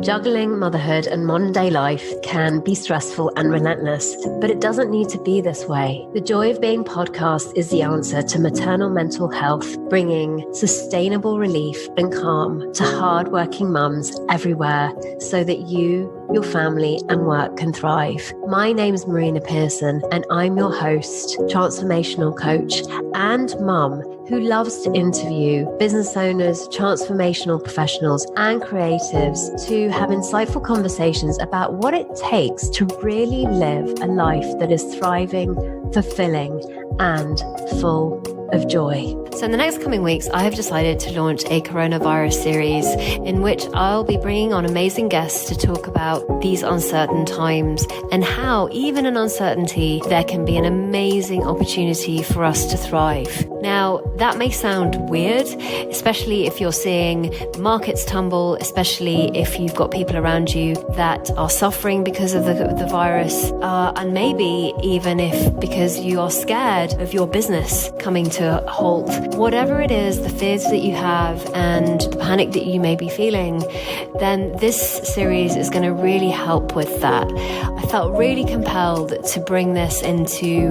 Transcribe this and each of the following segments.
Juggling motherhood and modern day life can be stressful and relentless, but it doesn't need to be this way. The Joy of Being podcast is the answer to maternal mental health, bringing sustainable relief and calm to hardworking mums everywhere so that you, your family and work can thrive. My name's Marina Pearson and I'm your host, transformational coach and mum who loves to interview business owners, transformational professionals and creatives to have insightful conversations about what it takes to really live a life that is thriving, fulfilling and full of joy. So in the next coming weeks, I have decided to launch a coronavirus series in which I'll be bringing on amazing guests to talk about these uncertain times and how even in uncertainty, there can be an amazing opportunity for us to thrive. Now, that may sound weird, especially if you're seeing markets tumble, especially if you've got people around you that are suffering because of the virus, and maybe even if because you are scared of your business coming to a halt. Whatever it is, the fears that you have and the panic that you may be feeling, then this series is going to really help with that. I felt really compelled to bring this into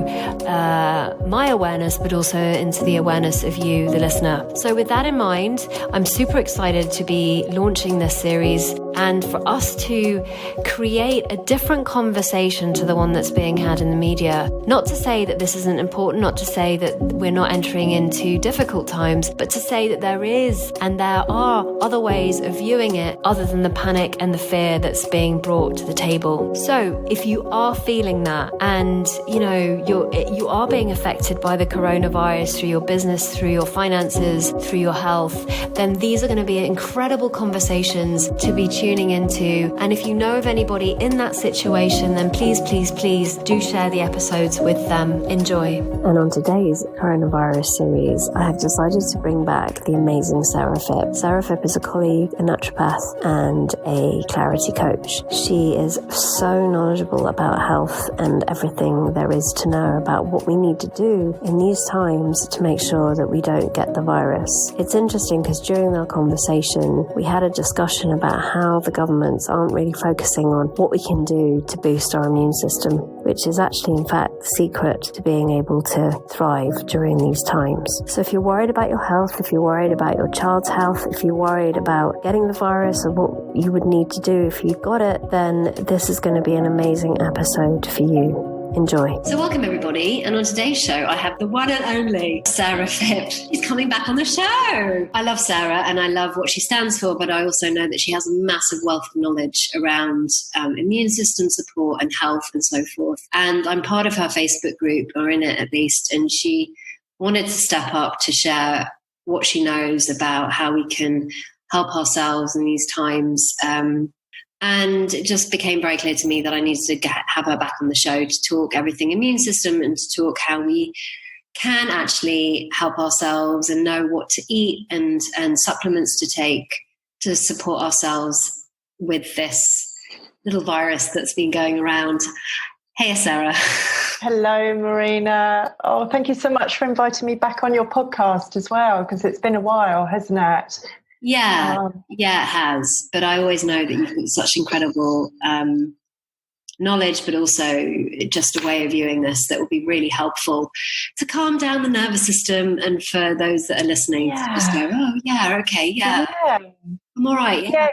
my awareness, but also into the awareness of you, the listener. So with that in mind, I'm super excited to be launching this series and for us to create a different conversation to the one that's being had in the media. Not to say that this isn't important, not to say that we're not entering into difficult times, but to say that there is and there are other ways of viewing it other than the panic and the fear that's being brought to the table. So if you are feeling that and you are being affected by the coronavirus through your business, through your finances, through your health, then these are going to be incredible conversations to be tuning into. And if you know of anybody in that situation, then please do share the episodes with them. Enjoy. And on today's coronavirus series, I have decided to bring back the amazing Sarah Phipp. Sarah Phipp is a colleague, a naturopath, and a clarity coach. She is so knowledgeable about health and everything there is to know about what we need to do in these times to make sure that we don't get the virus. It's interesting because during our conversation, we had a discussion about how the governments aren't really focusing on what we can do to boost our immune system, which is actually, in fact, the secret to being able to thrive during these times. So if you're worried about your health, if you're worried about your child's health, if you're worried about getting the virus or what you would need to do if you've got it, then this is going to be an amazing episode for you. Enjoy. So welcome everybody, and on today's show I have the one and only Sarah Phipp. She's coming back on the show. I love Sarah and I love what she stands for, but I also know that she has a massive wealth of knowledge around immune system support and health and so forth. And I'm part of her Facebook group, or in it at least, and she wanted to step up to share what she knows about how we can help ourselves in these times. And it just became very clear to me that I needed to have her back on the show to talk everything immune system and to talk how we can actually help ourselves and know what to eat and supplements to take to support ourselves with this little virus that's been going around. Hey, Sarah. Hello, Marina. Oh, thank you so much for inviting me back on your podcast as well, because it's been a while, hasn't it? Yeah, it has. But I always know that you've got such incredible knowledge, but also just a way of viewing this that will be really helpful to calm down the nervous system. And for those that are listening, to just go, oh, yeah, okay, yeah. I'm all right. Yeah.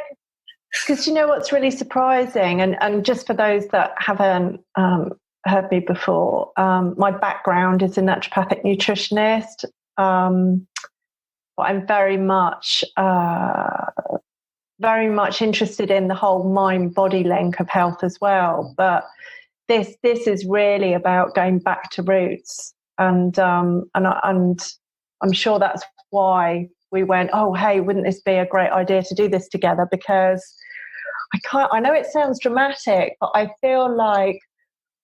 Because you know what's really surprising, and just for those that haven't heard me before, my background is a naturopathic nutritionist. But I'm very much interested in the whole mind-body link of health as well. But this is really about going back to roots, and I'm sure that's why we went, oh, hey, wouldn't this be a great idea to do this together? Because I know it sounds dramatic, but I feel like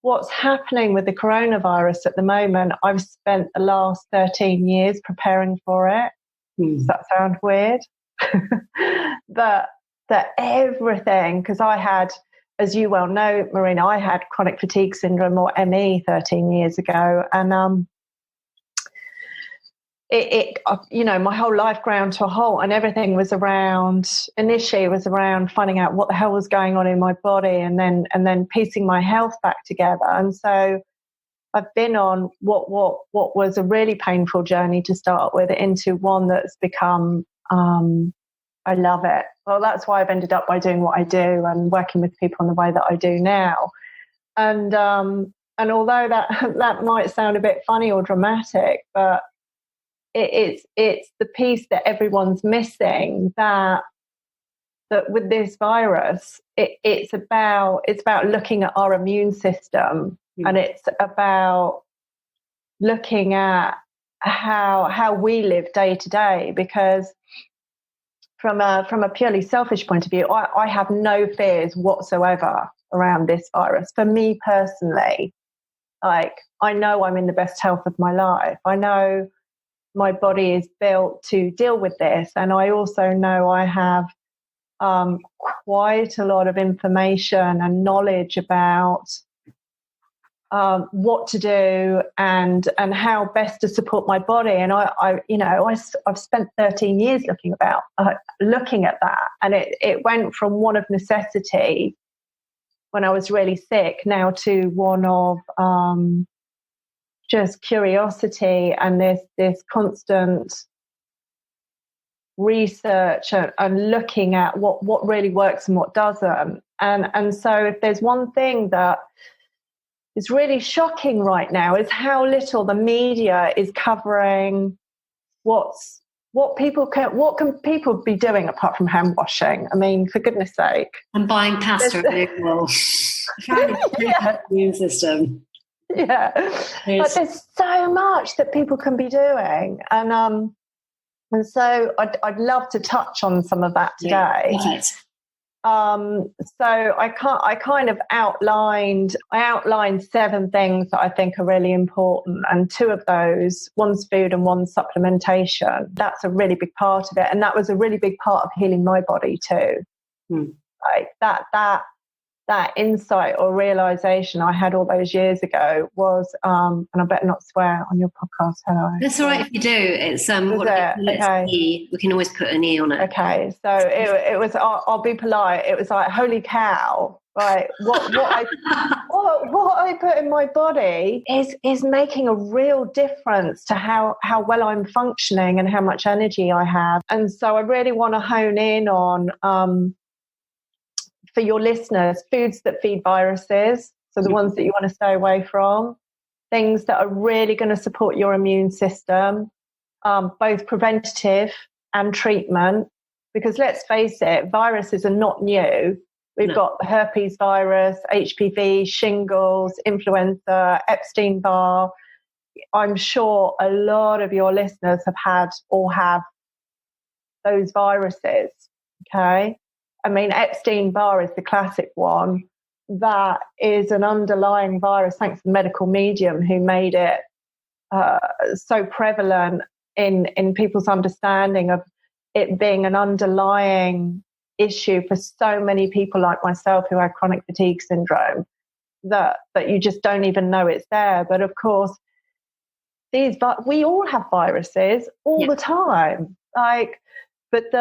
what's happening with the coronavirus at the moment, I've spent the last 13 years preparing for it. Does that sound weird? that everything, because I had, as you well know, Marina, I had chronic fatigue syndrome, or ME, 13 years ago. And my whole life ground to a halt, and everything was initially finding out what the hell was going on in my body, and then piecing my health back together. And so I've been on what was a really painful journey to start with, into one that's become, I love it. Well, that's why I've ended up by doing what I do and working with people in the way that I do now. And although that might sound a bit funny or dramatic, but it's the piece that everyone's missing, that with this virus, it's about looking at our immune system, and it's about looking at how we live day to day. Because from a purely selfish point of view, I have no fears whatsoever around this virus. For me personally, like, I know I'm in the best health of my life. I know my body is built to deal with this, and I also know I have quite a lot of information and knowledge about what to do and how best to support my body. And I've spent 13 years looking at that, and it went from one of necessity when I was really sick, now to one of just curiosity and this constant research and looking at what really works and what doesn't. And so if there's one thing that is really shocking right now, is how little the media is covering what can people be doing apart from hand washing. I mean, for goodness sake. And buying pasta at Google. Yeah. Immune system. Yeah. But there's so much that people can be doing. And so I'd love to touch on some of that today. Yeah, perfect. So I kind of outlined 7 things that I think are really important, and 2 of those, one's food and one's supplementation. That's a really big part of it, and that was a really big part of healing my body too. Like that insight or realization I had all those years ago was, and I better not swear on your podcast, have I? That's all right if you do. It's okay. E. We can always put an E on it. Okay, so it was. I'll be polite. It was like, holy cow! Right, what I put in my body is making a real difference to how well I'm functioning and how much energy I have. And so I really want to hone in on, for your listeners, foods that feed viruses, so the ones that you want to stay away from, things that are really going to support your immune system, both preventative and treatment, because let's face it, viruses are not new. We've got the herpes virus, HPV, shingles, influenza, Epstein-Barr. I'm sure a lot of your listeners have had or have those viruses, okay? I mean, Epstein-Barr is the classic one. That is an underlying virus, thanks to the medical medium who made it so prevalent in people's understanding of it being an underlying issue for so many people like myself who have chronic fatigue syndrome, that you just don't even know it's there. But of course, we all have viruses all the time. But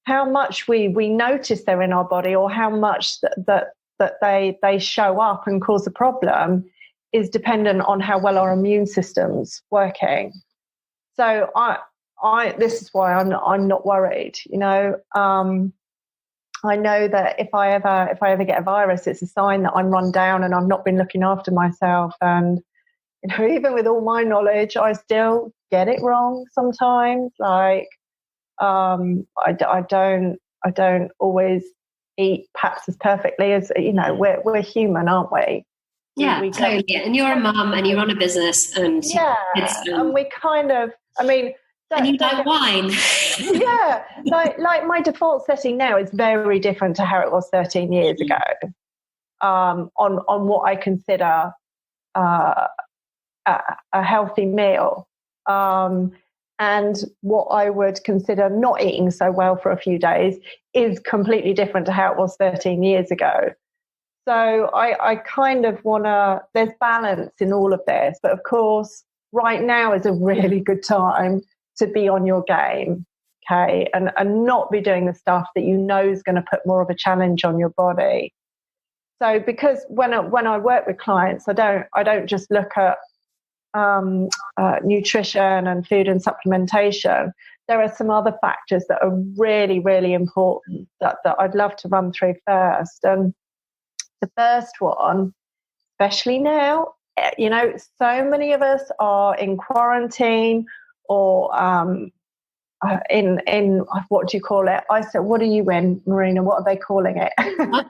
how much we notice they're in our body, or how much that they show up and cause a problem, is dependent on how well our immune system's working. So this is why I'm not worried. I know that if I ever get a virus, it's a sign that I'm run down and I've not been looking after myself. And even with all my knowledge, I still get it wrong sometimes. Like, I don't always eat perhaps as perfectly as, we're human, aren't we? Yeah, totally. And you're a mum and you run a business, and and we kind of, I mean, and you like wine. Yeah, like my default setting now is very different to how it was 13 years ago. On what I consider a healthy meal, and what I would consider not eating so well for a few days is completely different to how it was 13 years ago. So I kind of want to, there's balance in all of this. But of course, right now is a really good time to be on your game, okay, and not be doing the stuff that you know is going to put more of a challenge on your body. So because when I work with clients, I don't just look at nutrition and food and supplementation. There are some other factors that are really, really important that I'd love to run through first. And the first one, especially now, you know, so many of us are in quarantine or in what do you call it? I said, what are you in, Marina? What are they calling it?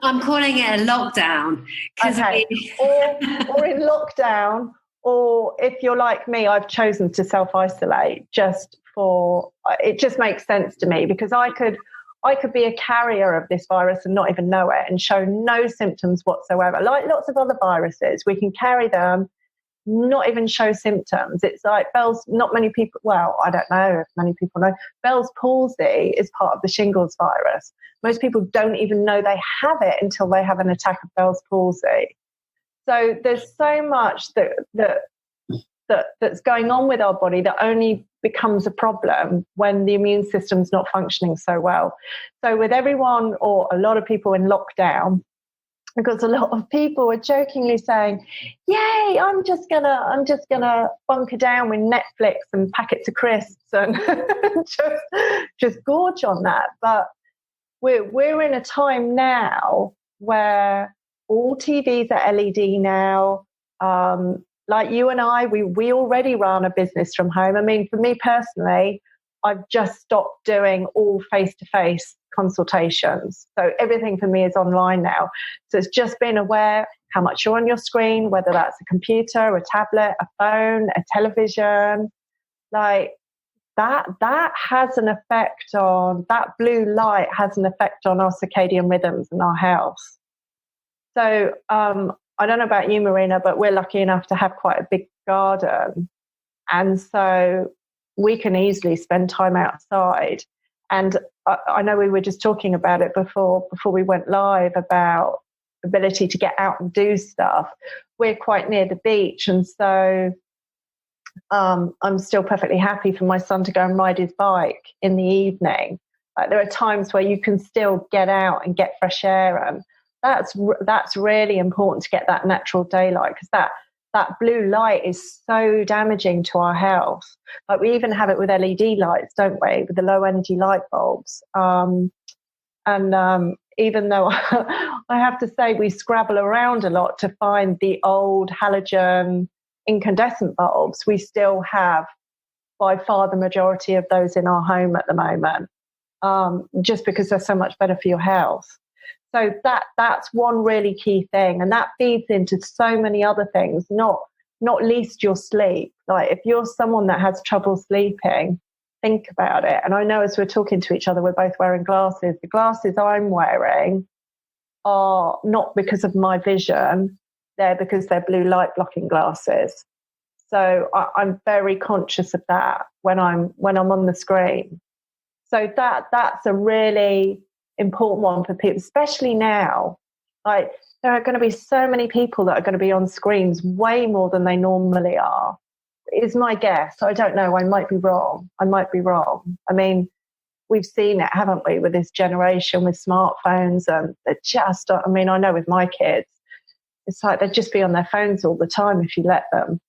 I'm calling it a lockdown. Okay. or in lockdown, or if you're like me, I've chosen to self-isolate it just makes sense to me, because I could be a carrier of this virus and not even know it and show no symptoms whatsoever. Like lots of other viruses, we can carry them, not even show symptoms. It's like not many people, well, I don't know if many people know, Bell's palsy is part of the shingles virus. Most people don't even know they have it until they have an attack of Bell's palsy. So there's so much that's going on with our body that only becomes a problem when the immune system's not functioning so well. So with everyone, or a lot of people in lockdown, because a lot of people are jokingly saying, yay, I'm just gonna bunker down with Netflix and packets of crisps and just gorge on that. But we're in a time now where all TVs are LED now. Like you and I, we already run a business from home. I mean, for me personally, I've just stopped doing all face-to-face consultations. So everything for me is online now. So it's just being aware how much you're on your screen, whether that's a computer, a tablet, a phone, a television. Like that has an effect on, that blue light has an effect on our circadian rhythms and our health. So I don't know about you, Marina, but we're lucky enough to have quite a big garden. And so we can easily spend time outside. And I know we were just talking about it before we went live about ability to get out and do stuff. We're quite near the beach. And so I'm still perfectly happy for my son to go and ride his bike in the evening. Like, there are times where you can still get out and get fresh air, and that's really important to get that natural daylight, because that blue light is so damaging to our health. Like, we even have it with LED lights, don't we, with the low energy light bulbs. Even though I have to say we scrabble around a lot to find the old halogen incandescent bulbs, we still have by far the majority of those in our home at the moment, just because they're so much better for your health. So that's one really key thing, and that feeds into so many other things, not least your sleep. Like, if you're someone that has trouble sleeping, think about it. And I know as we're talking to each other, we're both wearing glasses. The glasses I'm wearing are not because of my vision, they're because they're blue light blocking glasses. So I'm very conscious of that when I'm on the screen. So that's a really important one for people, especially now. Like, there are going to be so many people that are going to be on screens way more than they normally are, is my guess. I don't know. I might be wrong. I mean, we've seen it, haven't we, with this generation with smartphones, and they're just, I mean, I know with my kids, it's like they'd just be on their phones all the time if you let them.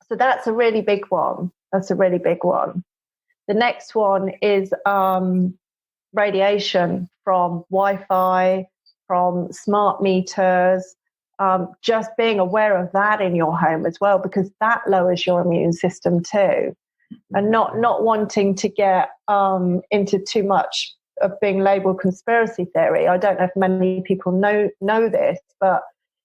So that's a really big one. The next one is radiation from Wi-Fi, from smart meters, just being aware of that in your home as well, because that lowers your immune system too. And not wanting to get into too much of being labeled conspiracy theory. I don't know if many people know this, but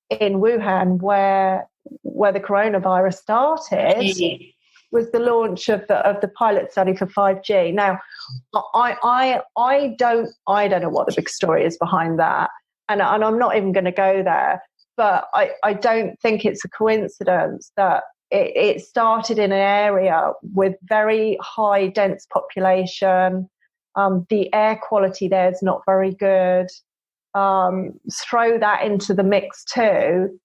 in Wuhan, where the coronavirus started, was the launch of the pilot study for 5G. Now, I don't know what the big story is behind that, and I'm not even going to go there. But I don't think it's a coincidence that it started in an area with very high dense population. The air quality there is not very good. Throw that into the mix too.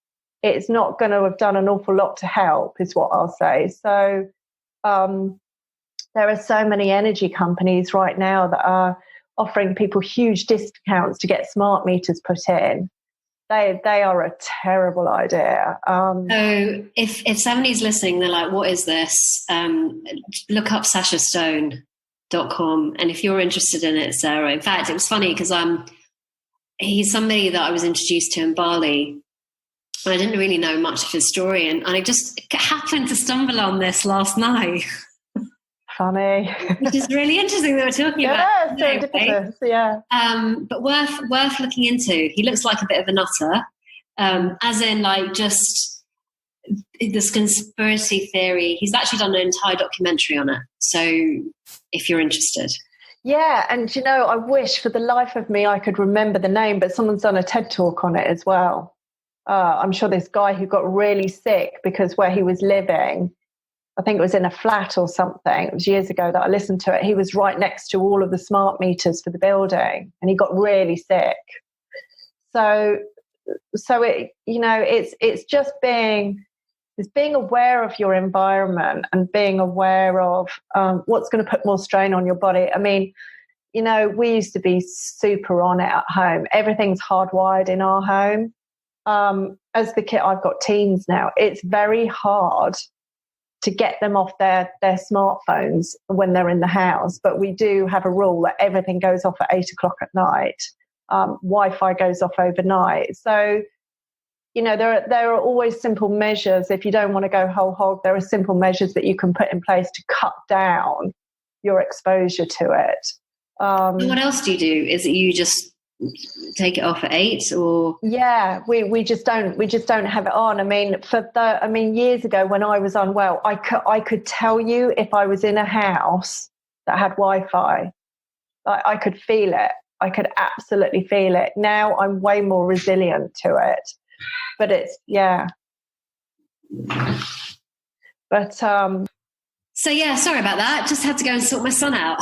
it's not going to have done an awful lot to help, is what I'll say. So there are so many energy companies right now that are offering people huge discounts to get smart meters put in. They are a terrible idea. So if somebody's listening, they're like, what is this? Look up sashastone.com. And if you're interested in it, Sarah, in fact, it was funny because he's somebody that I was introduced to in Bali. I didn't really know much of his story, and I just happened to stumble on this last night. Funny. Which is really interesting that we're talking about. Yeah, serendipitous, yeah. But worth looking into. He looks like a bit of a nutter, as in like just this conspiracy theory. He's actually done an entire documentary on it. So if you're interested. Yeah, and I wish for the life of me I could remember the name, but someone's done a TED talk on it as well. I'm sure this guy who got really sick because where he was living, I think it was in a flat or something. It was years ago that I listened to it. He was right next to all of the smart meters for the building, and he got really sick. So it, it's just being aware of your environment and being aware of what's going to put more strain on your body. I mean, we used to be super on it at home. Everything's hardwired in our home. As the kid, I've got teens now. It's very hard to get them off their smartphones when they're in the house. But we do have a rule that everything goes off at 8:00 at night. Wi-Fi goes off overnight. So, there are always simple measures. If you don't want to go whole hog, there are simple measures that you can put in place to cut down your exposure to it. What else do you do? Is it you just take it off at 8, or? Yeah, we just don't have it on. I mean, years ago when I was unwell, I could tell you if I was in a house that had Wi-Fi. I could feel it. I could absolutely feel it. Now I'm way more resilient to it. But it's, yeah. But so yeah, sorry about that. Just had to go and sort my son out.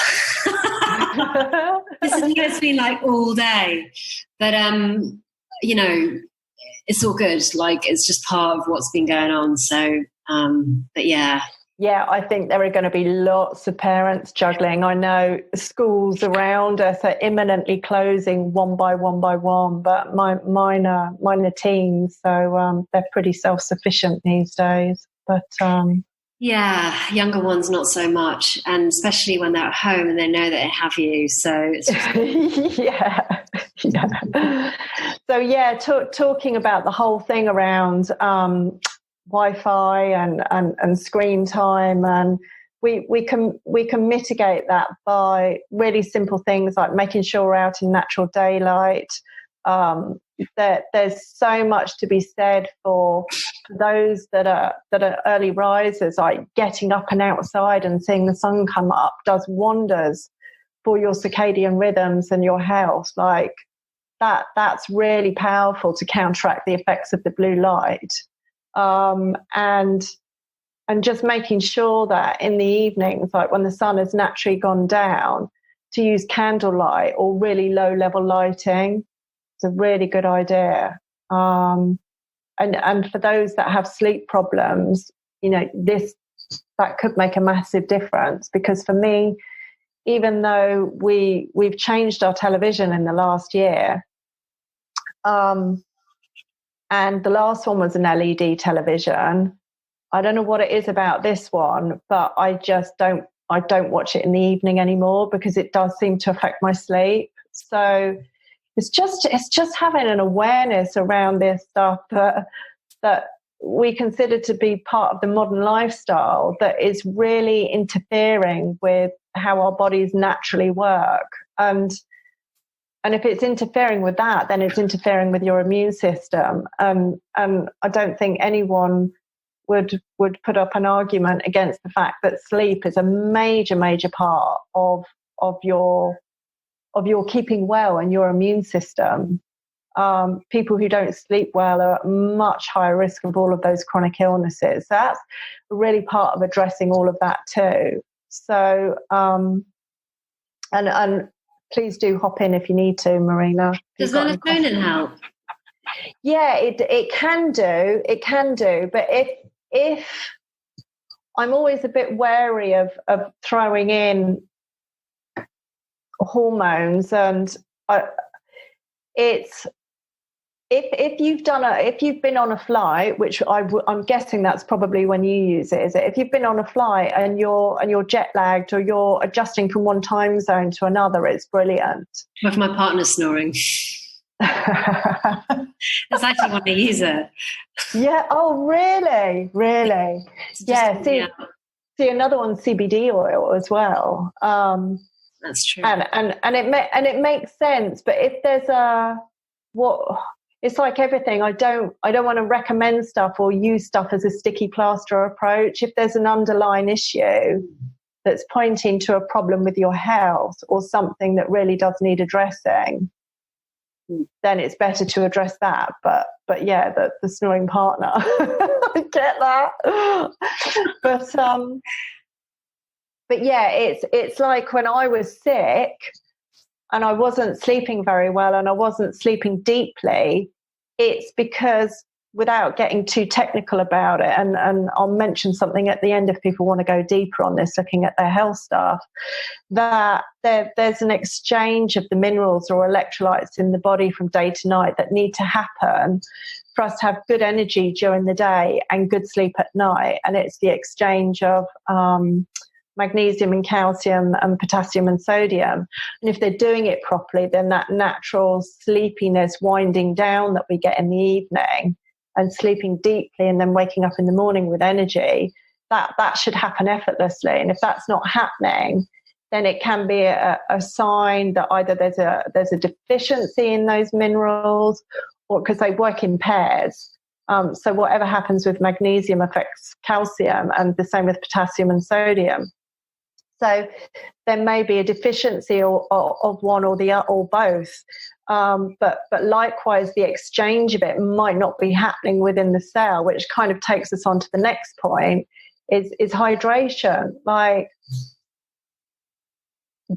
It's been like all day, but it's all good. Like, it's just part of what's been going on. So, but yeah. Yeah, I think there are going to be lots of parents juggling. I know schools around us are imminently closing one by one, but mine are teens, so they're pretty self-sufficient these days. But yeah, younger ones not so much, and especially when they're at home and they know that they have you. So it's just... yeah. So yeah, talking about the whole thing around Wi-Fi and screen time, and we can mitigate that by really simple things like making sure we're out in natural daylight. There's so much to be said for those that are early risers, like getting up and outside and seeing the sun come up does wonders for your circadian rhythms and your health. Like that's really powerful to counteract the effects of the blue light. And just making sure that in the evenings, like when the sun has naturally gone down, to use candlelight or really low level lighting. It's a really good idea. And for those that have sleep problems, that could make a massive difference, because for me, even though we've changed our television in the last year, and the last one was an LED television. I don't know what it is about this one, but I don't watch it in the evening anymore because it does seem to affect my sleep. So it's just having an awareness around this stuff that we consider to be part of the modern lifestyle that is really interfering with how our bodies naturally work. And if it's interfering with that, then it's interfering with your immune system. And I don't think anyone would put up an argument against the fact that sleep is a major, major part of your keeping well and your immune system. People who don't sleep well are at much higher risk of all of those chronic illnesses. So that's really part of addressing all of that too. So, and please do hop in if you need to, Marina. Does melatonin help? Yeah, it can do. But if I'm always a bit wary of throwing in hormones, and it's if you've been on a flight, which I'm guessing that's probably when you use it, is it? If you've been on a flight and you're jet lagged, or you're adjusting from one time zone to another, it's brilliant. With my partner snoring. That's actually when I use it. Yeah. Oh, really? Really? Yeah. See, another one, CBD oil as well. That's true. And it makes sense. But if there's it's like everything. I don't want to recommend stuff or use stuff as a sticky plaster approach. If there's an underlying issue that's pointing to a problem with your health or something that really does need addressing, then it's better to address that. But yeah, the snoring partner, I get that. But yeah, it's like when I was sick and I wasn't sleeping very well and I wasn't sleeping deeply, it's because, without getting too technical about it, and I'll mention something at the end if people want to go deeper on this, looking at their health stuff, that there's an exchange of the minerals or electrolytes in the body from day to night that need to happen for us to have good energy during the day and good sleep at night. And it's the exchange of magnesium and calcium and potassium and sodium. And if they're doing it properly, then that natural sleepiness, winding down that we get in the evening and sleeping deeply and then waking up in the morning with energy, that should happen effortlessly. And if that's not happening, then it can be a sign that either there's a deficiency in those minerals, or because they work in pairs. So whatever happens with magnesium affects calcium, and the same with potassium and sodium. So there may be a deficiency of one or the other, or both. But likewise, the exchange of it might not be happening within the cell, which kind of takes us on to the next point, is hydration. Like,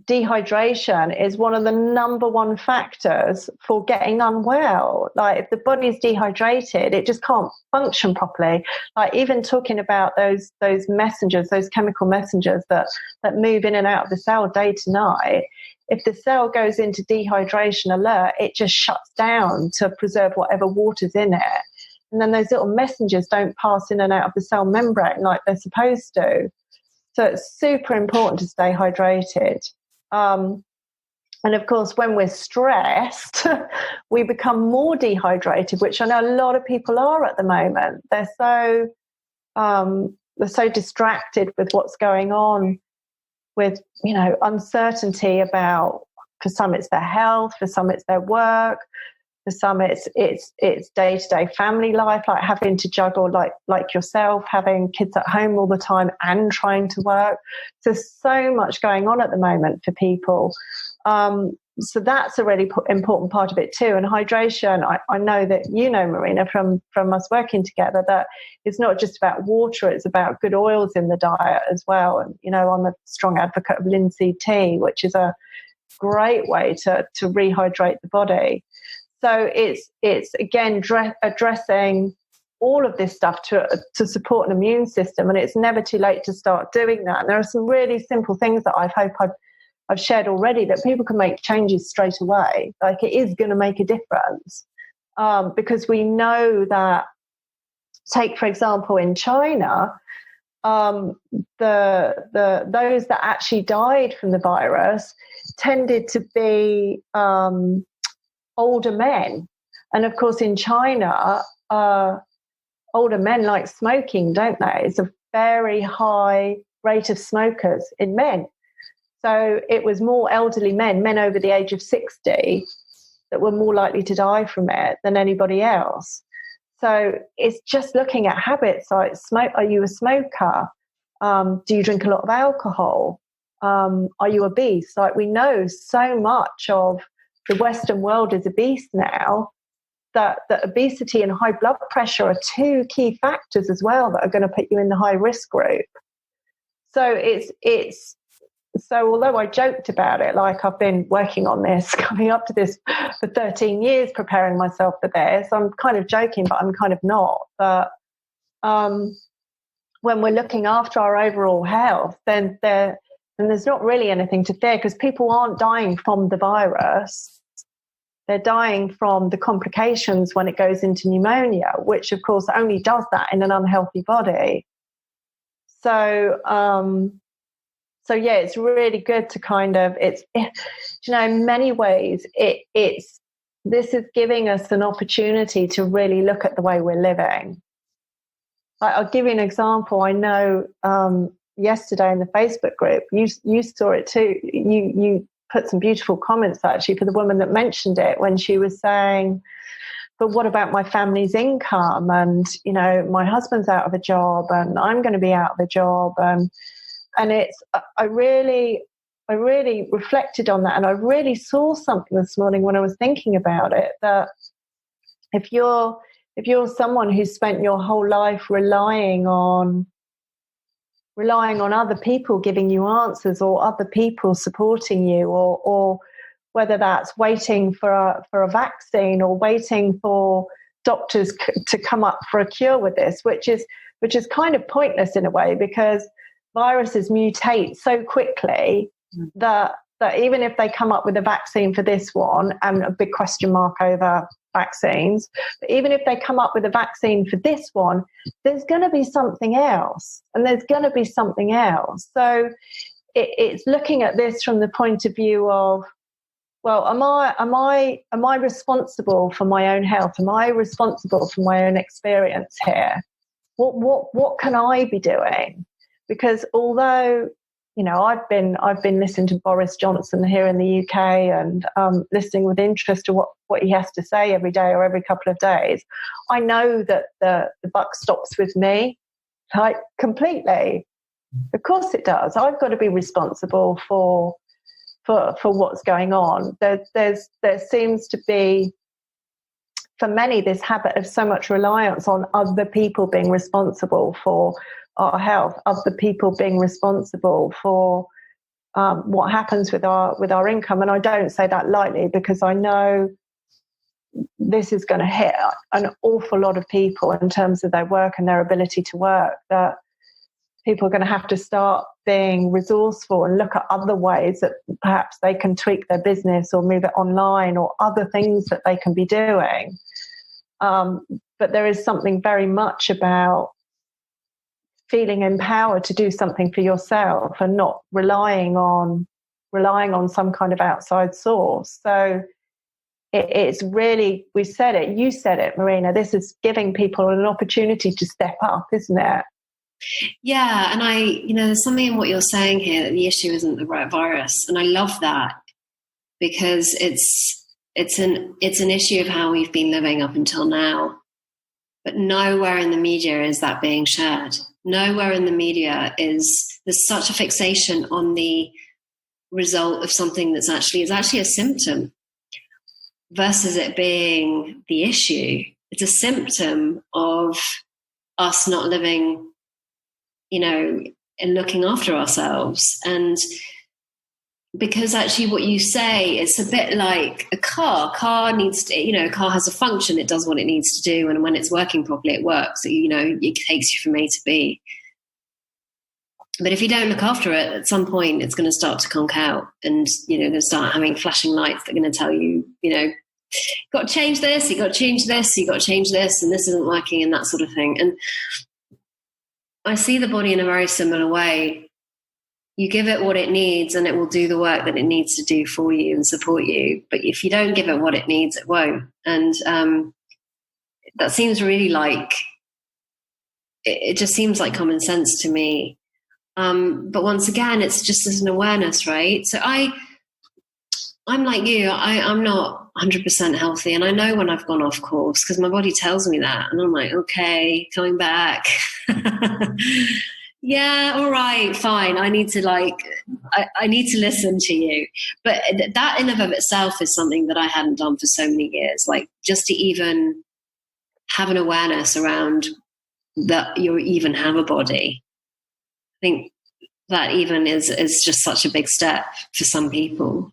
dehydration is one of the number one factors for getting unwell. Like, if the body's dehydrated, it just can't function properly. Like, even talking about those messengers, those chemical messengers that move in and out of the cell day to night, if the cell goes into dehydration alert, it just shuts down to preserve whatever water's in it. And then those little messengers don't pass in and out of the cell membrane like they're supposed to. So it's super important to stay hydrated. And of course, when we're stressed, we become more dehydrated, which I know a lot of people are at the moment. They're so distracted with what's going on, with, uncertainty about, for some it's their health, for some it's their work, for some it's day-to-day family life, like having to juggle, like yourself, having kids at home all the time and trying to work. So there's so much going on at the moment for people. So that's a really important part of it too. And hydration, I know that Marina, from us working together, that it's not just about water, it's about good oils in the diet as well. And, I'm a strong advocate of linseed tea, which is a great way to rehydrate the body. So it's again addressing all of this stuff to support an immune system, and it's never too late to start doing that. And there are some really simple things that I hope I've shared already that people can make changes straight away. Like, it is going to make a difference, because we know that. Take, for example, in China, the those that actually died from the virus tended to be older men. And of course, in China, older men like smoking, don't they? It's a very high rate of smokers in men. So it was more elderly men over the age of 60, that were more likely to die from it than anybody else. So it's just looking at habits, like are you a smoker? Do you drink a lot of alcohol? Are you obese? Like, we know so much of the Western world is obese now, that obesity and high blood pressure are two key factors as well that are going to put you in the high risk group. So it's so although I joked about it, like I've been working on this, coming up to this for 13 years, preparing myself for this, I'm kind of joking, but I'm kind of not. But when we're looking after our overall health, then there's not really anything to fear, because people aren't dying from the virus. They're dying from the complications when it goes into pneumonia, which of course only does that in an unhealthy body. So, yeah, it's really good to kind of, in many ways, this is giving us an opportunity to really look at the way we're living. I'll give you an example. I know yesterday in the Facebook group, you saw it too. You put some beautiful comments actually for the woman that mentioned it, when she was saying, but what about my family's income? And, my husband's out of a job and I'm going to be out of a job. And I really reflected on that. And I really saw something this morning when I was thinking about it, that if you're someone who's spent your whole life relying on other people giving you answers, or other people supporting you, or whether that's waiting for a vaccine, or waiting for doctors to come up for a cure with this, which is kind of pointless in a way, because viruses mutate so quickly that even if they come up with a vaccine for this one, and a big question mark over vaccines, but even if they come up with a vaccine for this one, there's going to be something else, and there's going to be something else. So it's looking at this from the point of view of, well, am I responsible for my own health? Am I responsible for my own experience here? What can I be doing? Because although, I've been listening to Boris Johnson here in the UK, and listening with interest to what he has to say every day or every couple of days, I know that the buck stops with me, like, completely. Of course it does. I've got to be responsible for what's going on. There seems to be, for many, this habit of so much reliance on other people being responsible for our health, other people being responsible for what happens with our income. And I don't say that lightly, because I know this is going to hit an awful lot of people in terms of their work and their ability to work, that people are going to have to start being resourceful and look at other ways that perhaps they can tweak their business or move it online, or other things that they can be doing. But there is something very much about feeling empowered to do something for yourself, and not relying on some kind of outside source. So it's really, you said it, Marina, this is giving people an opportunity to step up, isn't it? Yeah, and there's something in what you're saying here, that the issue isn't the virus, and I love that, because it's an issue of how we've been living up until now. But nowhere in the media is that being shared. Nowhere in the media there's such a fixation on the result of something that's actually a symptom, versus it being the issue. It's a symptom of us not living, and looking after ourselves. And because actually what you say, it's a bit like a car needs to, a car has a function, it does what it needs to do, and when it's working properly, it works. It takes you from A to B. But if you don't look after it, at some point it's going to start to conk out, and going to start having flashing lights that are going to tell you, got to change this, you got to change this, you got to change this, and this isn't working, and that sort of thing. And I see the body in a very similar way. You give it what it needs, and it will do the work that it needs to do for you and support you. But if you don't give it what it needs, it won't. And that seems really like, it just seems like common sense to me. But once again, it's just as an awareness, right? So I'm like you, I'm not 100% healthy. And I know when I've gone off course, because my body tells me that. And I'm like, okay, coming back. Yeah, all right, fine. I need to I need to listen to you. But that in and of itself is something that I hadn't done for so many years. Like, just to even have an awareness around that you even have a body. I think that even is just such a big step for some people.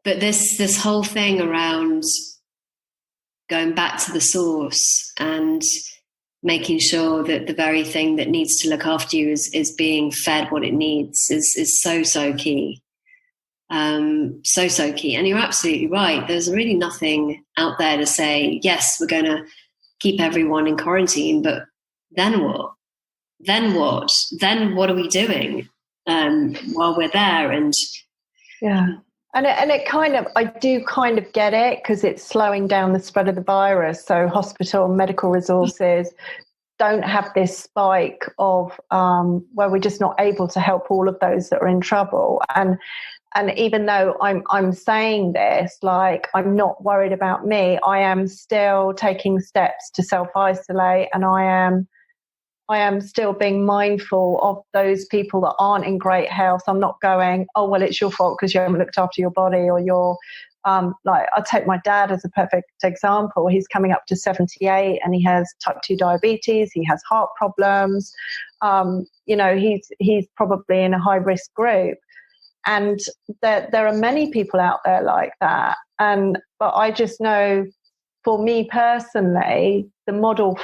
But this whole thing around going back to the source and making sure that the very thing that needs to look after you is being fed what it needs is so key. So key. And you're absolutely right. There's really nothing out there to say, yes, we're going to keep everyone in quarantine, but then what? Then what? Then what are we doing while we're there? And yeah. And it kind of, I do kind of get it, because it's slowing down the spread of the virus. So hospital and medical resources don't have this spike of where we're just not able to help all of those that are in trouble. And even though I'm saying this, like, I'm not worried about me, I am still taking steps to self-isolate, and I am still being mindful of those people that aren't in great health. I'm not going, oh, well, it's your fault because you haven't looked after your body, or you're like, I'll take my dad as a perfect example. He's coming up to 78 and he has type 2 diabetes. He has heart problems. He's probably in a high risk group. And there are many people out there like that. But I just know, for me personally, the model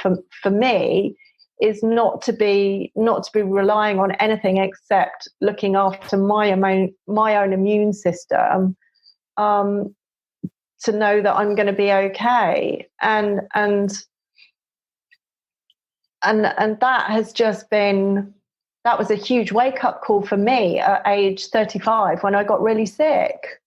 for me is not to be relying on anything except looking after my own immune system, to know that I'm going to be okay. And that has just been, that was a huge wake-up call for me at age 35 when I got really sick.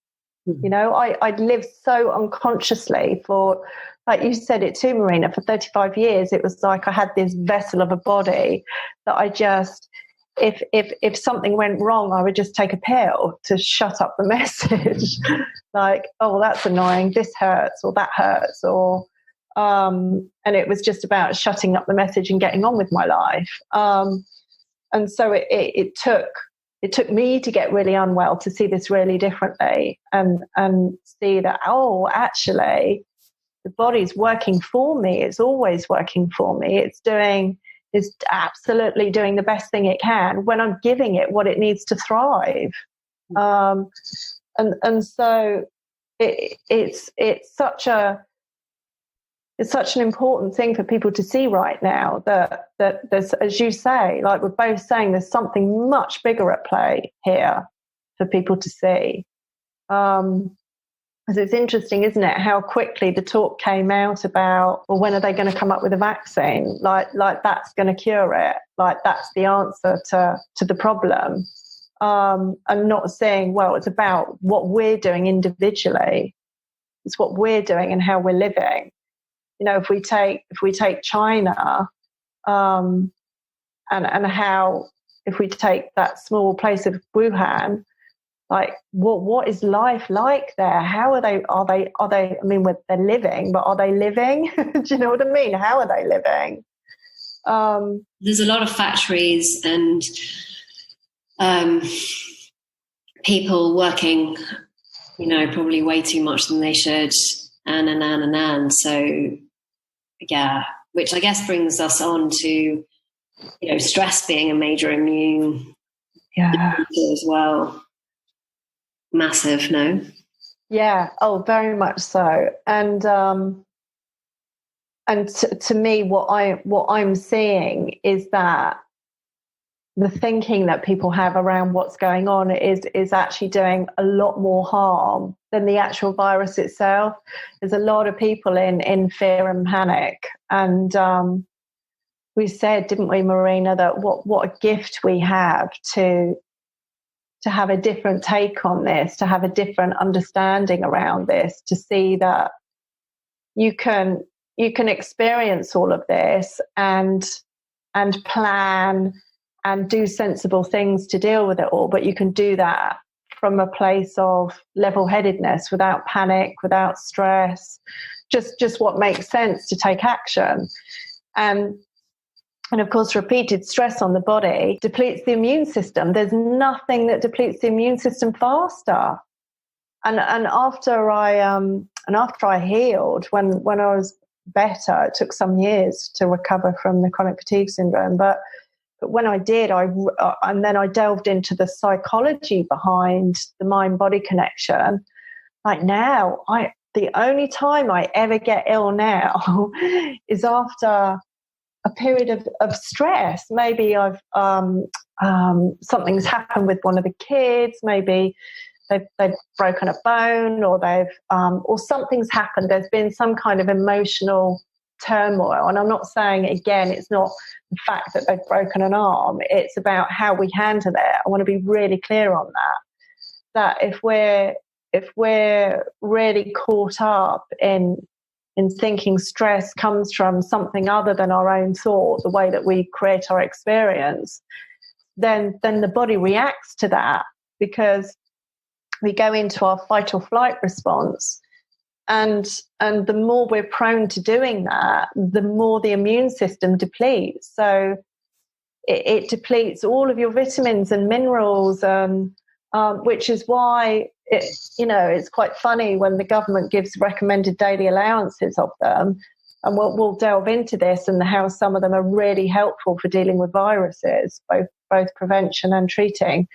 Mm-hmm. You know, I'd lived so unconsciously for, like you said it too, Marina, for 35 years. It was like I had this vessel of a body that I just, if something went wrong, I would just take a pill to shut up the message. Like, oh, well, that's annoying, this hurts, or that hurts, or and it was just about shutting up the message and getting on with my life. And so it took me to get really unwell to see this really differently, and see that, oh, actually, the body's working for me. It's always working for me. It's absolutely doing the best thing it can when I'm giving it what it needs to thrive. And so it's such an important thing for people to see right now, that there's, as you say, like we're both saying, there's something much bigger at play here for people to see. Because it's interesting, isn't it, how quickly the talk came out about, well, when are they going to come up with a vaccine? Like that's going to cure it. Like that's the answer to the problem. And not saying, well, it's about what we're doing individually. It's what we're doing and how we're living. You know, if we take China, and how, if we take that small place of Wuhan, like what is life like there? How are they? I mean, they're living, but are they living? Do you know what I mean? How are they living? There's a lot of factories and people working, probably way too much than they should, and so yeah, which I guess brings us on to stress being a major immune as well. Massive, no? Yeah. Oh, very much so. And to me, what I'm seeing is that the thinking that people have around what's going on is actually doing a lot more harm than the actual virus itself. There's a lot of people in fear and panic. And we said, didn't we, Marina, that what a gift we have to have a different take on this, to have a different understanding around this, to see that you can experience all of this and plan and do sensible things to deal with it all, but you can do that from a place of level-headedness, without panic, without stress, just what makes sense to take action. And of course, repeated stress on the body depletes the immune system. There's nothing that depletes the immune system faster. And after I healed, when I was better, it took some years to recover from the chronic fatigue syndrome. But But when I did, and then I delved into the psychology behind the mind-body connection. Like now, the only time I ever get ill now is after a period of stress. Maybe I've something's happened with one of the kids. Maybe they've broken a bone, or or something's happened. There's been some kind of emotional turmoil. And I'm not saying, again, it's not the fact that they've broken an arm. It's about how we handle it. I want to be really clear on that if we're really caught up in thinking stress comes from something other than our own thought, the way that we create our experience, then the body reacts to that, because we go into our fight or flight response. And the more we're prone to doing that, the more the immune system depletes. So it depletes all of your vitamins and minerals, which is why it's quite funny when the government gives recommended daily allowances of them. And we'll delve into this and how some of them are really helpful for dealing with viruses, both prevention and treating.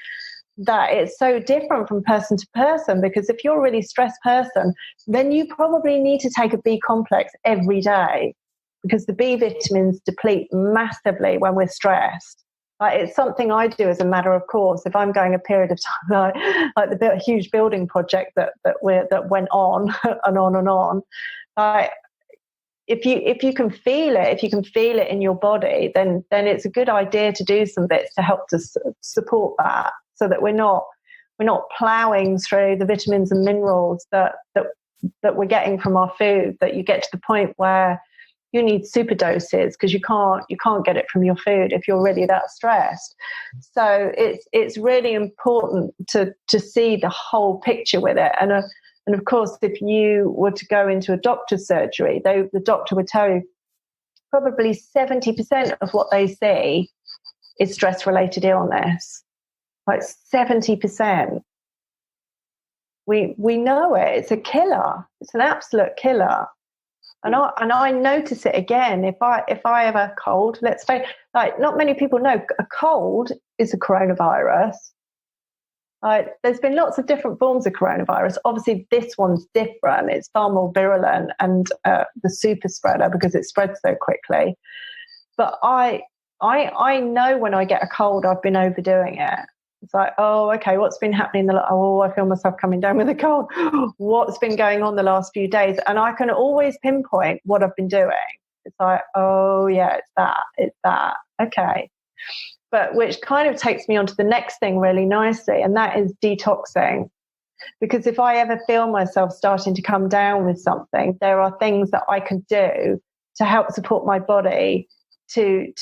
That it's so different from person to person, because if you're a really stressed person, then you probably need to take a B complex every day, because the B vitamins deplete massively when we're stressed. It's something I do as a matter of course. If I'm going a period of time like the huge building project that went on and on and on, if you can feel it in your body, then it's a good idea to do some bits to help to support that, so that we're not ploughing through the vitamins and minerals that we're getting from our food, that you get to the point where you need super doses because you can't get it from your food if you're really that stressed. So it's really important to see the whole picture with it. And of course, if you were to go into a doctor's surgery, the doctor would tell you probably 70% of what they see is stress-related illness. Like 70%. We know it. It's a killer. It's an absolute killer. And I notice it again if I have a cold. Let's say, like, not many people know a cold is a coronavirus. There's been lots of different forms of coronavirus. Obviously, this one's different. It's far more virulent and the super spreader, because it spreads so quickly. But I know when I get a cold, I've been overdoing it. It's like, oh, okay, what's been happening? I feel myself coming down with a cold. What's been going on the last few days? And I can always pinpoint what I've been doing. It's like, oh, yeah, it's that. Okay. But which kind of takes me on to the next thing really nicely, and that is detoxing. Because if I ever feel myself starting to come down with something, there are things that I can do to help support my body to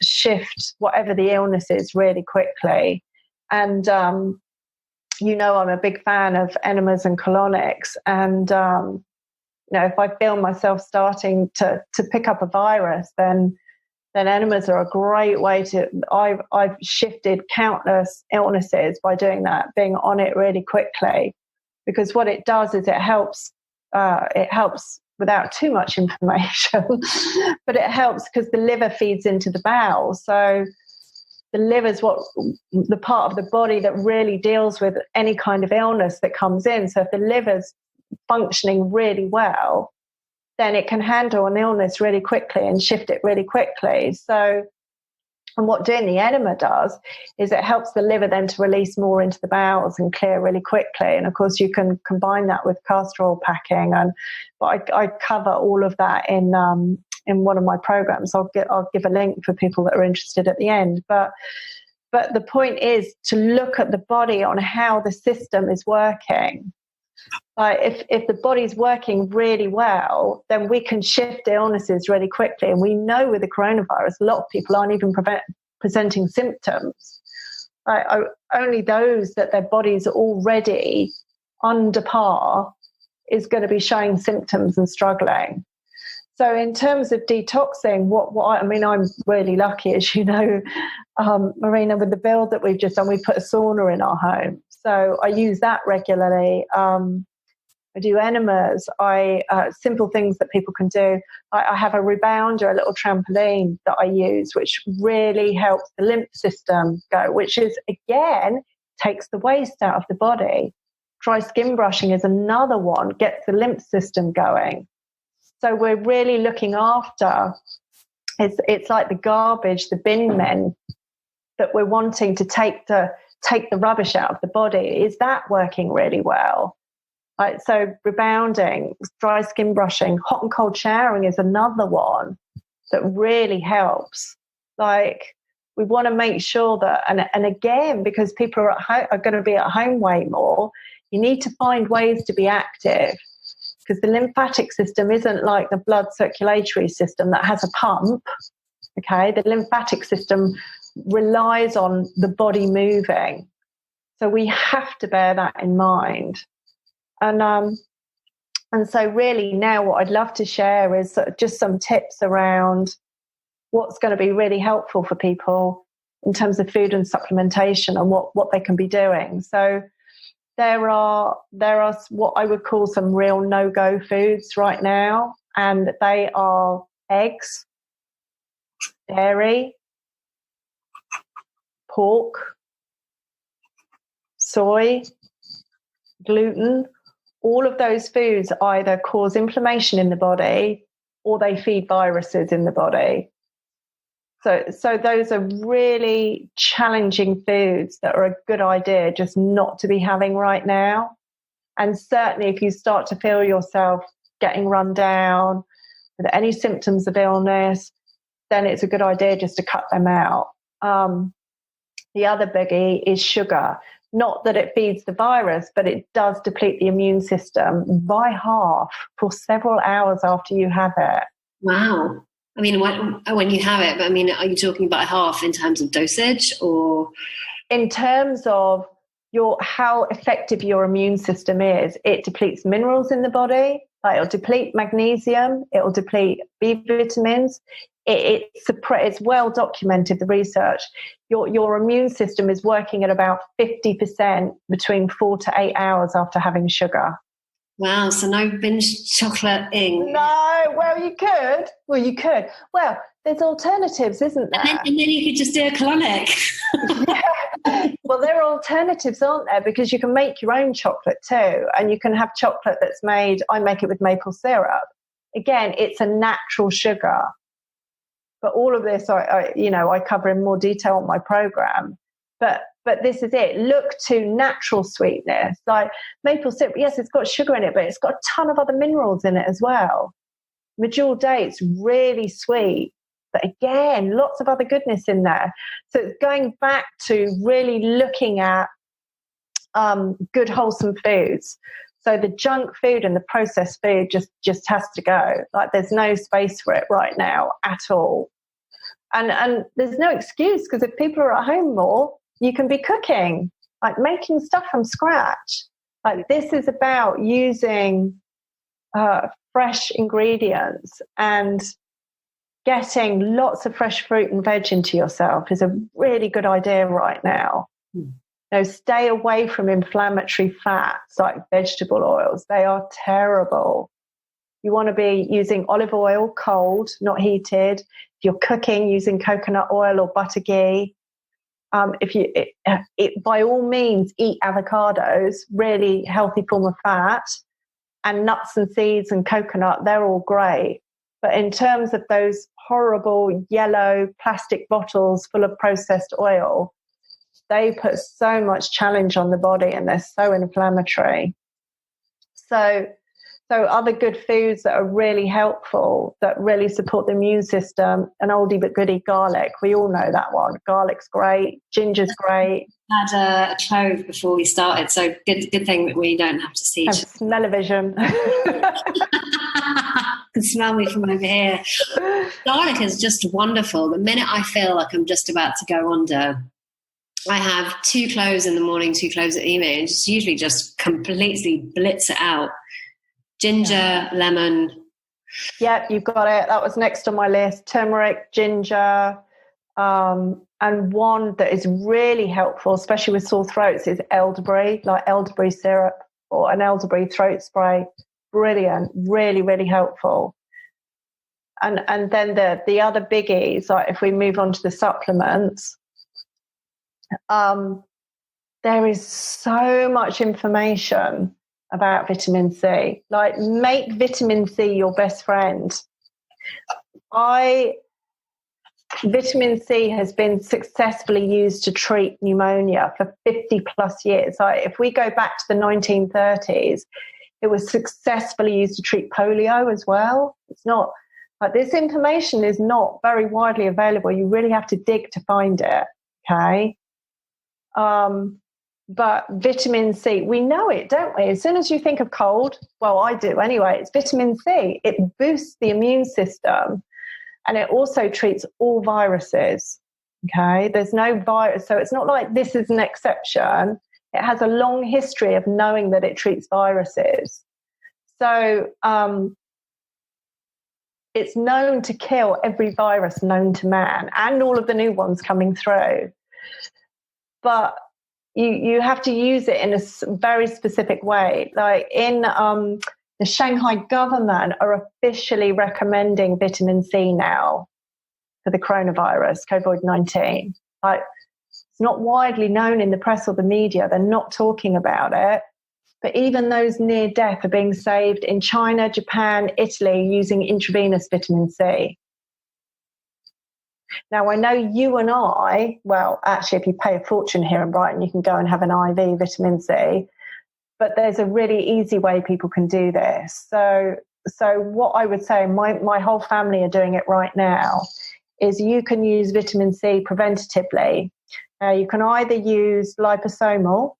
shift whatever the illness is really quickly. And I'm a big fan of enemas and colonics, and if I feel myself starting to pick up a virus, then enemas are a great way to. I've shifted countless illnesses by doing that, being on it really quickly, because what it does is it helps without too much information, but it helps because the liver feeds into the bowel. So the liver is the part of the body that really deals with any kind of illness that comes in. So if the liver's functioning really well, then it can handle an illness really quickly and shift it really quickly. So, and what doing the enema does is it helps the liver then to release more into the bowels and clear really quickly. And of course, you can combine that with castor oil packing. But I cover all of that in one of my programs. I'll give a link for people that are interested at the end. But the point is to look at the body on how the system is working. If the body's working really well, then we can shift illnesses really quickly. And we know with the coronavirus, a lot of people aren't even presenting symptoms. Only those that their body's already under par is going to be showing symptoms and struggling. So in terms of detoxing, I'm really lucky, as you know, Marina, with the build that we've just done, we put a sauna in our home. So I use that regularly. I do enemas. Simple things that people can do. I have a rebounder, a little trampoline that I use, which really helps the lymph system go, which is, again, takes the waste out of the body. Dry skin brushing is another one, gets the lymph system going. So we're really looking after, it's like the garbage, the bin men that we're wanting to take the rubbish out of the body. Is that working really well? Right, so rebounding, dry skin brushing, hot and cold showering is another one that really helps. Like, we want to make sure that, and again, because people are going to be at home way more, you need to find ways to be active, because the lymphatic system isn't like the blood circulatory system that has a pump. Okay, the lymphatic system relies on the body moving. So we have to bear that in mind. And so really now what I'd love to share is sort of just some tips around what's going to be really helpful for people in terms of food and supplementation and what they can be doing. So there are what I would call some real no-go foods right now, and they are eggs, dairy, pork, soy, gluten. All of those foods either cause inflammation in the body or they feed viruses in the body. So those are really challenging foods that are a good idea just not to be having right now. And certainly if you start to feel yourself getting run down with any symptoms of illness, then it's a good idea just to cut them out. The other biggie is sugar. Not that it feeds the virus, but it does deplete the immune system by half for several hours after you have it. Wow. I mean, when you have it, I mean, are you talking about half in terms of dosage or? In terms of how effective your immune system is, it depletes minerals in the body. Like, it'll deplete magnesium, it'll deplete B vitamins. It's well documented, the research. Your immune system is working at about 50% between 4 to 8 hours after having sugar. Wow, so no binge chocolate-ing. No, well, you could. Well, there's alternatives, isn't there? And then you could just do a colonic. Yeah. Well, there are alternatives, aren't there? Because you can make your own chocolate too, and you can have chocolate that's made, I make it with maple syrup. Again, it's a natural sugar. But all of this, I cover in more detail on my program. But this is it. Look to natural sweetness. Like maple syrup, yes, it's got sugar in it, but it's got a ton of other minerals in it as well. Medjool dates, really sweet. But again, lots of other goodness in there. So it's going back to really looking at good, wholesome foods. So the junk food and the processed food just has to go. Like, there's no space for it right now at all. And there's no excuse, because if people are at home more, you can be cooking, like making stuff from scratch. Like, this is about using fresh ingredients, and getting lots of fresh fruit and veg into yourself is a really good idea right now. Stay away from inflammatory fats like vegetable oils. They are terrible. You want to be using olive oil, cold, not heated. If you're cooking, using coconut oil or butter ghee. By all means, eat avocados, really healthy form of fat, and nuts and seeds and coconut, they're all great. But in terms of those horrible yellow plastic bottles full of processed oil, they put so much challenge on the body, and they're so inflammatory. So other good foods that are really helpful, that really support the immune system, an oldie but goodie, garlic. We all know that one. Garlic's great. Ginger's great. Had a clove before we started, so good thing that we don't have to see each other. Smell-o-vision. Can smell me from over here. Garlic is just wonderful. The minute I feel like I'm just about to go under, I have 2 cloves in the morning, 2 cloves at the evening. It's usually just completely blitz it out. Ginger, lemon. Yep, you've got it. That was next on my list. Turmeric, ginger, and one that is really helpful, especially with sore throats, is elderberry, like elderberry syrup. or an elderberry throat spray. Brilliant, really, really helpful. And then the other biggies, like if we move on to the supplements, there is so much information about vitamin C. Like, make vitamin C your best friend. Vitamin C has been successfully used to treat pneumonia for 50 plus years. Like, if we go back to the 1930s, it was successfully used to treat polio as well. It's not like this information is not very widely available. You really have to dig to find it. Okay. But vitamin C, we know it, don't we? As soon as you think of cold, well, I do anyway, it's vitamin C. It boosts the immune system, and it also treats all viruses. Okay. There's no virus. So it's not like this is an exception. It has a long history of knowing that it treats viruses. So it's known to kill every virus known to man and all of the new ones coming through. But you have to use it in a very specific way. Like in the Shanghai government are officially recommending vitamin C now for the coronavirus, COVID-19. Like, it's not widely known in the press or the media. They're not talking about it. But even those near death are being saved in China, Japan, Italy using intravenous vitamin C. Now, I know you and I, well, actually, if you pay a fortune here in Brighton, you can go and have an IV vitamin C. But there's a really easy way people can do this. So what I would say, my whole family are doing it right now, is you can use vitamin C preventatively. You can either use liposomal,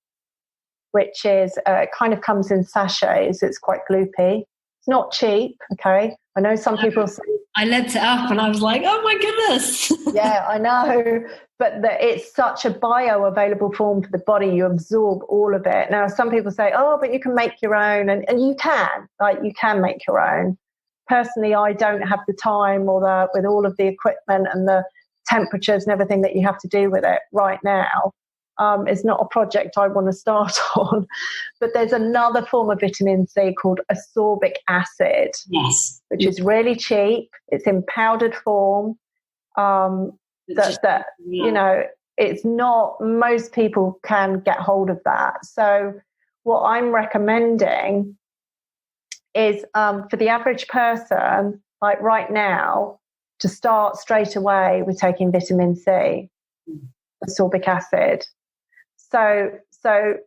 which is kind of comes in sachets. It's quite gloopy. It's not cheap, okay? I know some people say... I looked it up and I was like, oh my goodness. Yeah, I know. But it's such a bioavailable form for the body. You absorb all of it. Now, some people say, oh, but you can make your own. And you can. Like, you can make your own. Personally, I don't have the time with all of the equipment and the temperatures and everything that you have to do with it right now. It's not a project I want to start on. But there's another form of vitamin C called ascorbic acid, yes, which is really cheap. It's in powdered form. You know, it's not, most people can get hold of that. So what I'm recommending is for the average person, like right now, to start straight away with taking vitamin C, ascorbic acid. So for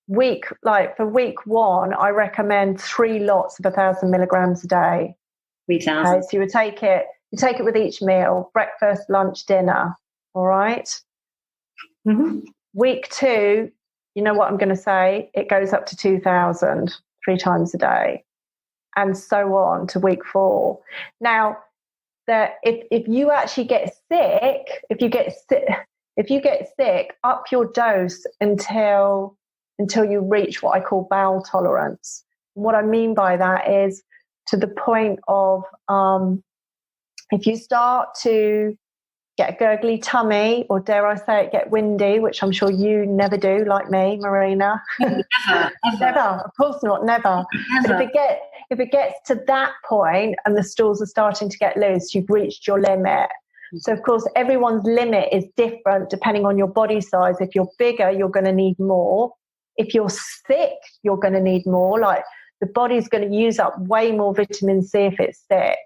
week 1, I recommend 3 lots of 1,000 milligrams a day. 3,000. Okay, so you take it with each meal, breakfast, lunch, dinner. All right. Mm-hmm. Week 2, you know what I'm going to say? It goes up to 2,000 3 times a day, and so on to week 4. Now, if you actually get sick, if you get sick, up your dose until you reach what I call bowel tolerance. And what I mean by that is to the point of if you start to get a gurgly tummy, or dare I say it, get windy, which I'm sure you never do, like me, Marina. Never, of course not, never. But if it gets to that point and the stools are starting to get loose, you've reached your limit. So, of course, everyone's limit is different depending on your body size. If you're bigger, you're going to need more. If you're sick, you're going to need more. Like, the body's going to use up way more vitamin C if it's sick.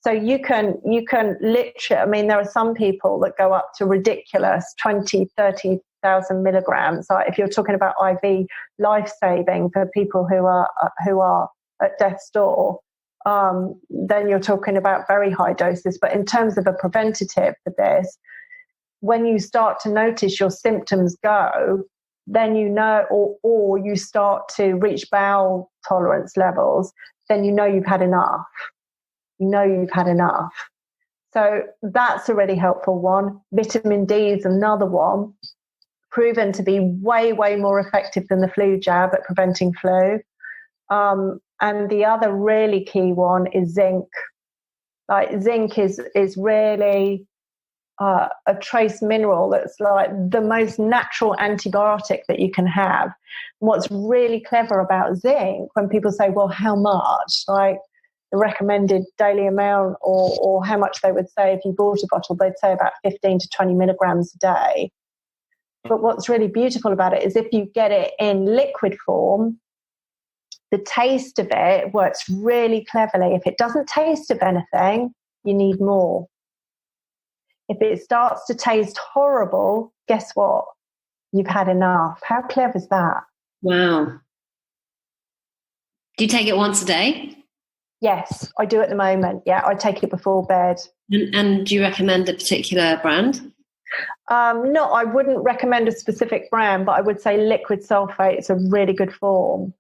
So you can literally, I mean, there are some people that go up to ridiculous 20, 30,000 milligrams. Like, if you're talking about IV life-saving for people who are at death's door, then you're talking about very high doses. But in terms of a preventative for this, when you start to notice your symptoms go, then you know, or you start to reach bowel tolerance levels, then you know you've had enough. You know you've had enough. So that's a really helpful one. Vitamin D is another one, proven to be way, way more effective than the flu jab at preventing flu. And the other really key one is zinc. Like, zinc is really a trace mineral that's like the most natural antibiotic that you can have. What's really clever about zinc, when people say, well, how much? Like the recommended daily amount, or how much they would say if you bought a bottle, they'd say about 15 to 20 milligrams a day. But what's really beautiful about it is if you get it in liquid form, the taste of it works really cleverly. If it doesn't taste of anything, you need more. If it starts to taste horrible, guess what? You've had enough. How clever is that? Wow. Do you take it once a day? Yes, I do at the moment. Yeah, I take it before bed. And do you recommend a particular brand? No, I wouldn't recommend a specific brand, but I would say liquid sulfate is a really good form.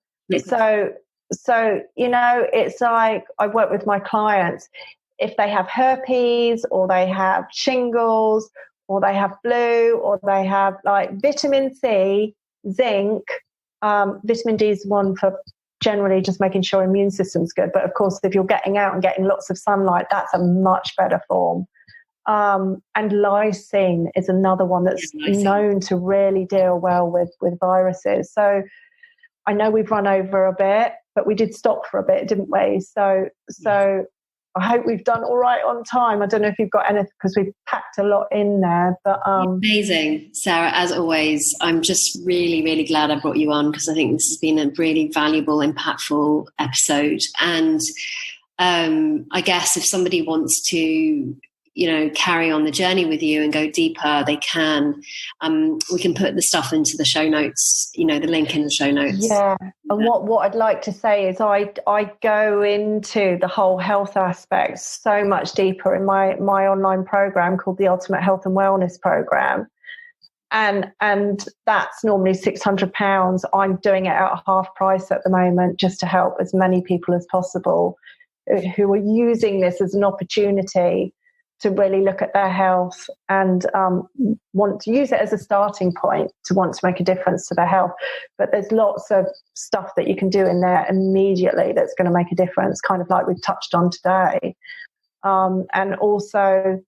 So, it's like I work with my clients. If they have herpes, or they have shingles, or they have flu, or they have like vitamin C, zinc, vitamin D is one for generally just making sure immune system's good. But of course, if you're getting out and getting lots of sunlight, that's a much better form. And lysine is another one that's known to really deal well with viruses. So I know we've run over a bit, but we did stop for a bit, didn't we? So I hope we've done all right on time. I don't know if you've got anything, because we've packed a lot in there. But amazing, Sarah, as always. I'm just really, really glad I brought you on, because I think this has been a really valuable, impactful episode. And I guess if somebody wants to, carry on the journey with you and go deeper, they can. We can put the stuff into the show notes, the link in the show notes. Yeah. And what I'd like to say is I go into the whole health aspect so much deeper in my online program called the Ultimate Health and Wellness Program. And that's normally £600. I'm doing it at half price at the moment, just to help as many people as possible who are using this as an opportunity to really look at their health and want to use it as a starting point to want to make a difference to their health. But there's lots of stuff that you can do in there immediately that's going to make a difference, kind of like we've touched on today. And also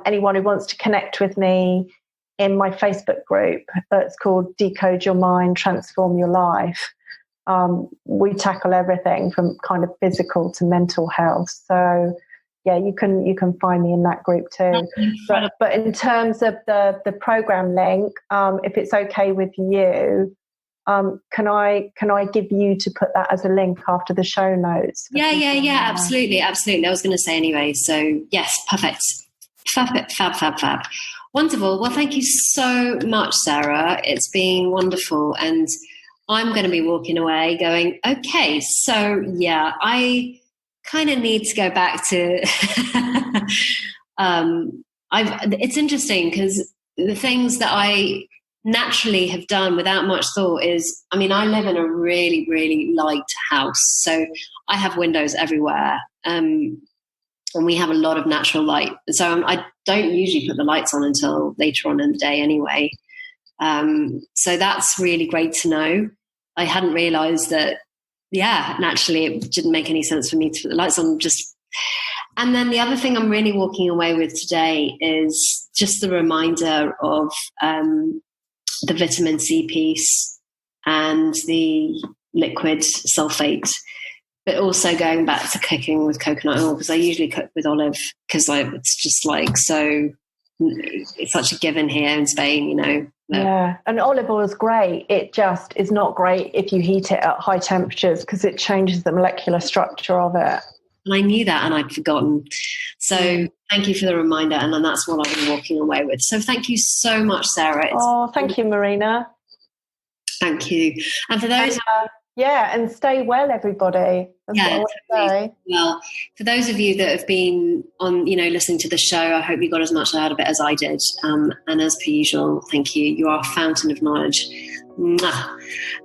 anyone who wants to connect with me in my Facebook group that's called Decode Your Mind, Transform Your Life. We tackle everything from kind of physical to mental health. So yeah, you can find me in that group too. But in terms of the program link, if it's okay with you, can I give you to put that as a link after the show notes? Yeah, absolutely. I was going to say anyway. So yes, perfect. Fab. Wonderful. Well, thank you so much, Sarah. It's been wonderful, and I'm going to be walking away going, okay, so yeah, I kind of need to go back to it's interesting because the things that I naturally have done without much thought is, I mean, I live in a really, really light house, so I have windows everywhere, and we have a lot of natural light, so I don't usually put the lights on until later on in the day anyway. So that's really great to know. I hadn't realized that, naturally it didn't make any sense for me to put the lights on. And then the other thing I'm really walking away with today is just the reminder of the vitamin C piece and the liquid sulfate, but also going back to cooking with coconut oil, because I usually cook with olive because it's just like it's such a given here in Spain, Yeah, and olive oil is great. It just is not great if you heat it at high temperatures because it changes the molecular structure of it. And I knew that and I'd forgotten. So thank you for the reminder, and then that's what I've been walking away with. So thank you so much, Sarah. Thank you, Marina. Thank you. And for those... and stay well, everybody. That's what I want to say. Well, for those of you that have been on, listening to the show, I hope you got as much out of it as I did. And as per usual, thank you. You are a fountain of knowledge. Mwah.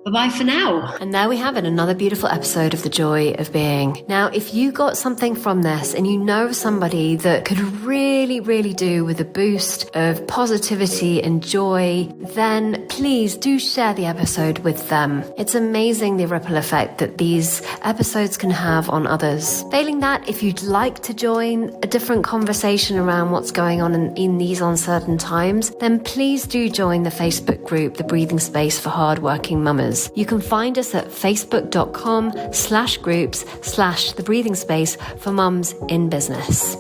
Bye-bye for now. And there we have it, another beautiful episode of The Joy of Being. Now, if you got something from this and you know somebody that could really, really do with a boost of positivity and joy, then please do share the episode with them. It's amazing the ripple effect that these episodes can have on others. Failing that, if you'd like to join a different conversation around what's going on in these uncertain times, then please do join the Facebook group, The Breathing Space for Hardworking Mamas. You can find us at facebook.com/groups/The Breathing Space for Mums in Business.